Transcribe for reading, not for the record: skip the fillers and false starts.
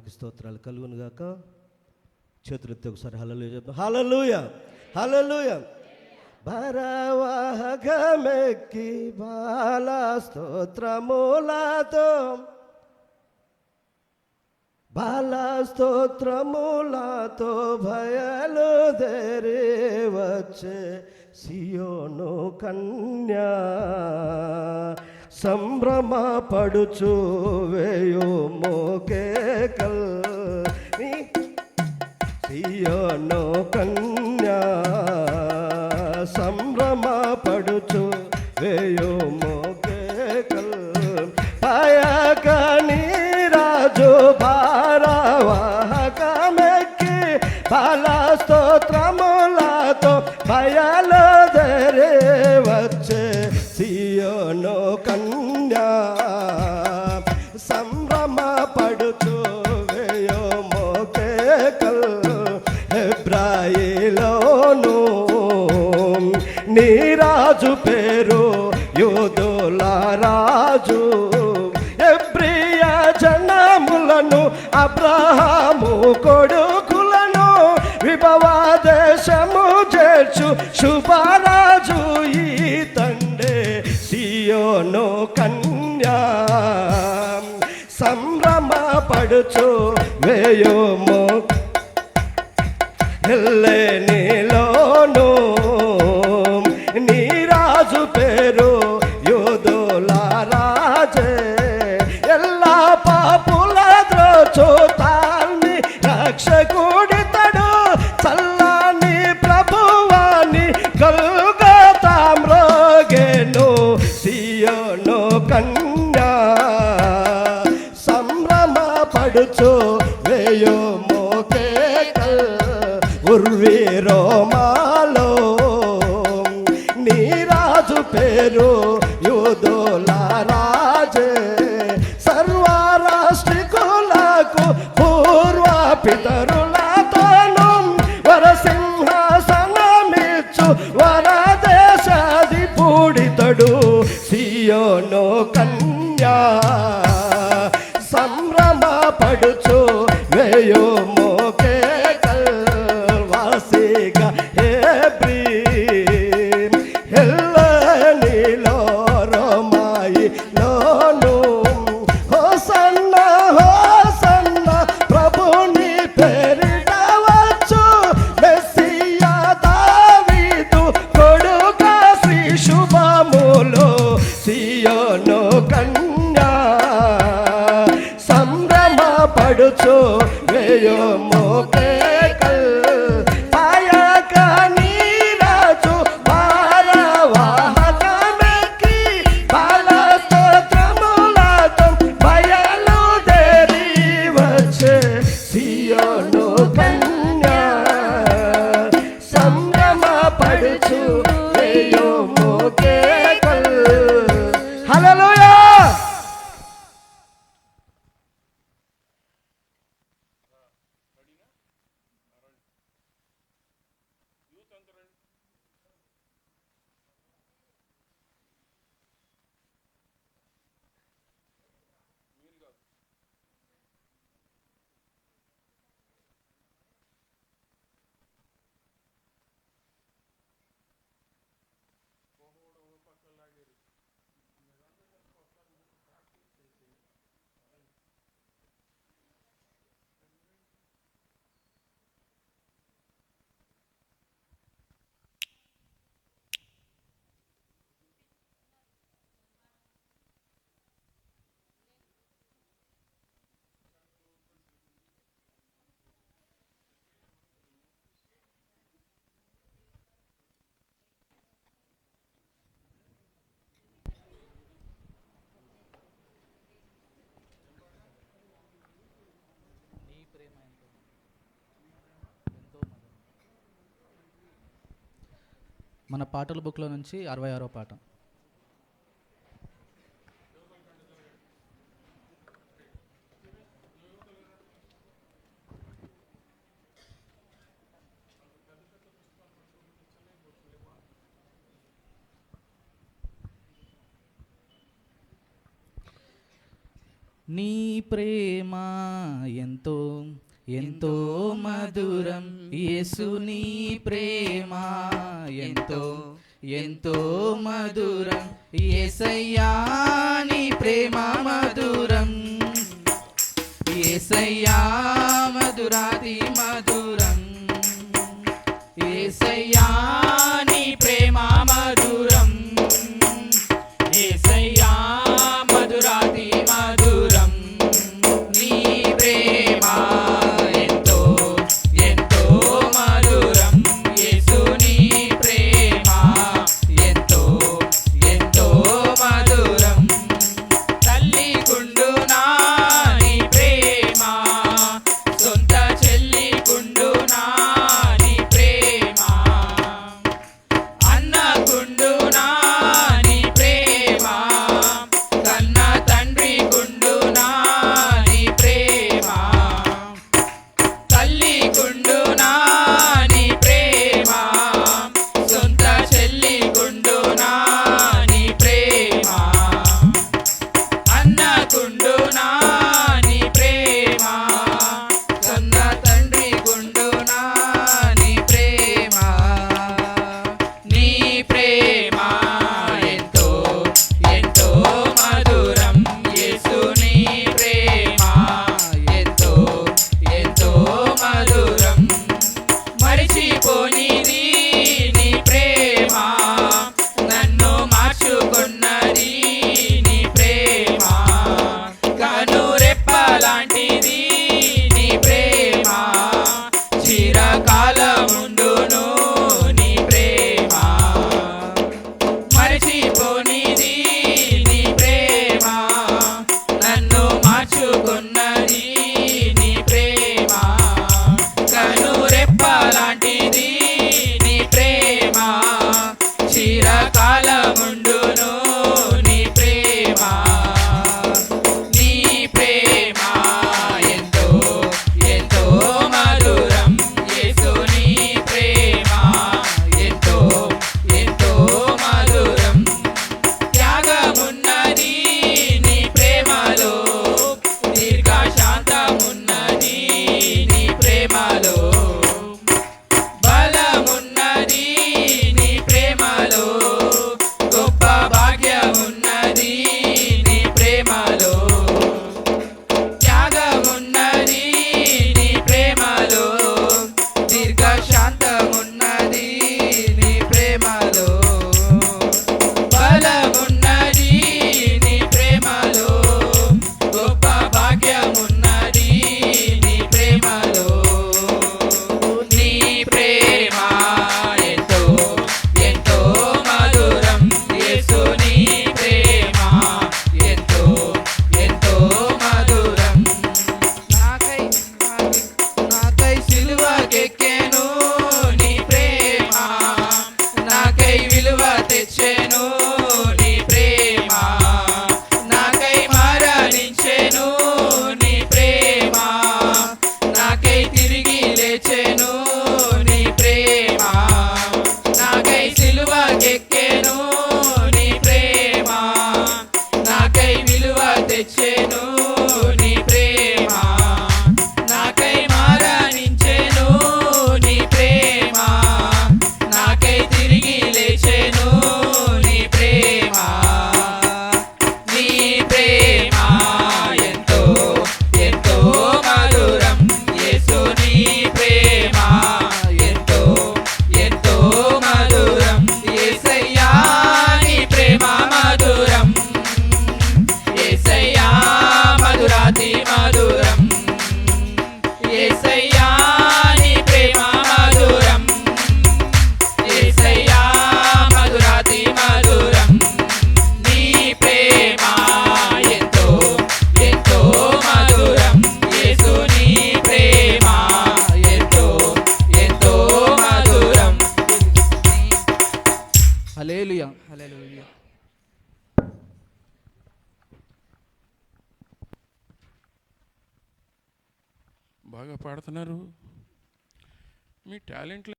నామానికి స్తోత్రాలు కలుగును గాక. చేతులెత్తి ఒకసారి హల్లెలూయా చెప్తాం. హల్లెలూయా, హల్లెలూయా. భరవాహకమెక్కి బాల స్తోత్రములతో, బాల స్తోత్రములతో బయలుదేరి వచ్చే సియోను కన్యా, సంభ్రమపడుచు వేయుము కేకల్. సియోను కన్యా సంభ్రమపడుచు వేయుము కేకల్. పయకని రాజు భారవాహకమెక్కి బాల స్తోత్రములతో బయలుదేరి వచ్చే సియోను కన్యా, సంభ్రమపడుచు వేయుము కేకల్. హెబ్రాయిలోను నీ రాజు పేరు యూదుల రాజు, ఎబ్రియ జనములను అబ్రహాము కొడుకులను విభవ దేశము చేర్చు శుభరాజు ఈ తండే సియోను కన్యా, సంభ్రమపడుచు వేయుము. హెల్లెనీలోను నీ రాజు పేరు యూదుల రాజే, ఎల్లా పాపుల ద్రోచుతాన్ని రక్షకుడితడు, చల్లని ప్రభువాని గొల్గొతా మ్రోగెను సియోను కన్యా, సంభ్రమపడుచు వేయుము కేకల్. ఉర్వీరోమాలో నీ రాజు పేరు యూదుల రాజే, సర్వరాష్ట్రికులకు పూర్వ పితరులతోను వరసింహాసనమిచ్చు వరదేశాధిపుడితడు సియోను కన్యా, సంభ్రమపడుచు వేయుము కేకల్. వాసిగా హెబ్రీ హెల్లెనీలో రోమాయిలోను హోసన్న హోసన్న ప్రభుని పేరిట వచ్చు, మెస్సియా దావీదు కొడుక శ్రీ శుభములో సియోను కన్యా, సంభ్రమపడుచు వేయుము కేకల్. పయకని రాజు భారవాహకమెక్కి బాల స్తోత్రములతో బయలుదేరి వచ్చే సియోను కన్యా, సంభ్రమపడుచు వేయుము కేకల్. హల్లెలూయా. మన పాటల బుక్లో నుంచి 66వ పాట. నీ ప్రేమ ఎంతో ఎంతో మధురం, యేసు నీ ప్రేమ ఎంతో ఎంతో మధురం, యేసయ్యా నీ ప్రేమ మధురం, యేసయ్యా మధురాతి మధురం, యేసయ్యా నీ ప్రేమ మధురం, యేసయ్యా మధురాతి మధురం, నీ ప్రేమ ఎంతో ఎంతో మధురం, యేసు నీ ప్రేమ ఎంతో ఎంతో మధురం, తల్లి గుండునా నీ ప్రేమ, సొంత చెల్లి గుండునా నీ ప్రేమ, అన్న గుండునా నీ ప్రేమ, కన్న తండ్రి గుండునా నీ ప్రేమ, తల్లి గుండునా నీ ప్రేమ, సొంత చెల్లి గుండునా నీ ప్రేమ, అన్న గుండునా నీ ప్రేమ, కన్న తండ్రి గుండునా నీ ప్రేమ, నీ ప్రేమ ఎంతో ఎంతో మధురం, యేసు నీ ప్రేమ ఎంతో ఎంతో మధురం, మరిచిపోనిది నీ ప్రేమ, నన్ను మార్చుకున్నది నీ ప్రేమ, కనురెప్పలాంటిది నీ ప్రేమ, చిరకాలముండును నీ ప్రేమ, మరిచిపోనిది నీ ప్రేమ, నన్ను మార్చుకున్నది నీ ప్రేమ, కనురెప్పలాంటిది నీ ప్రేమ, చిరకాలముండును నీ ప్రేమ, నీ ప్రేమ ఎంతో ఎంతో మధురం, యేసు నీ ప్రేమ ఎంతో ఎంతో మధురం, త్యాగమున్నది నీ ప్రేమలో, దీర్ఘశాంతమున్నది నీ ప్రేమలో, బలమున్నది నీ ప్రేమలో, గొప్ప భాగ్యమున్నది నీ ప్రేమలో, త్యాగమున్నది నీ ప్రేమలో, దీర్ఘశాంతమున్నది నీ ప్రేమలో, బలమున్నది నీ ప్రేమలో, గొప్ప భాగ్యమున్నది నీ ప్రేమలో, నీ ప్రేమ ఎంతో ఎంతో మధురం, యేసు నీ ప్రేమ ఎంతో ఎంతో మధురం, నాకై నాకై సిలువకెక్కెను నీ ప్రేమ, నాకై విలువ తెచ్చెను నీ ప్రేమ, నాకై మరణించెను నీ ప్రేమ, నాకై తిరిగి లేచెను నీ ప్రేమ, నాకై సిలువకెక్కెను నీ ప్రేమ, నాకై విలువ తెచ్చెను నీ ప్రేమ, నాకై మరణించెను నీ ప్రేమ, నాకై తిరిగి లేచెను నీ ప్రేమ, నీ ప్రేమ ఎంతో ఎంతో మధురం, యేసు నీ ప్రేమ ఎంతో ఎంతో మధురం, యేసయ్యా నీ ప్రేమ మధురం, యేసయ్యా మధురాతి మధురం, యేసయ్యా నీ ప్రేమ మధురం, యేసయ్యా మధురాతి మధురం, నీ ప్రేమ ఎంతో ఎంతో మధురం, యేసు నీ ప్రేమ ఎంతో ఎంతో మధురం. హల్లెలూయా హల్లెలూయా. బాగా పాడుతున్నారు, మీ టాలెంట్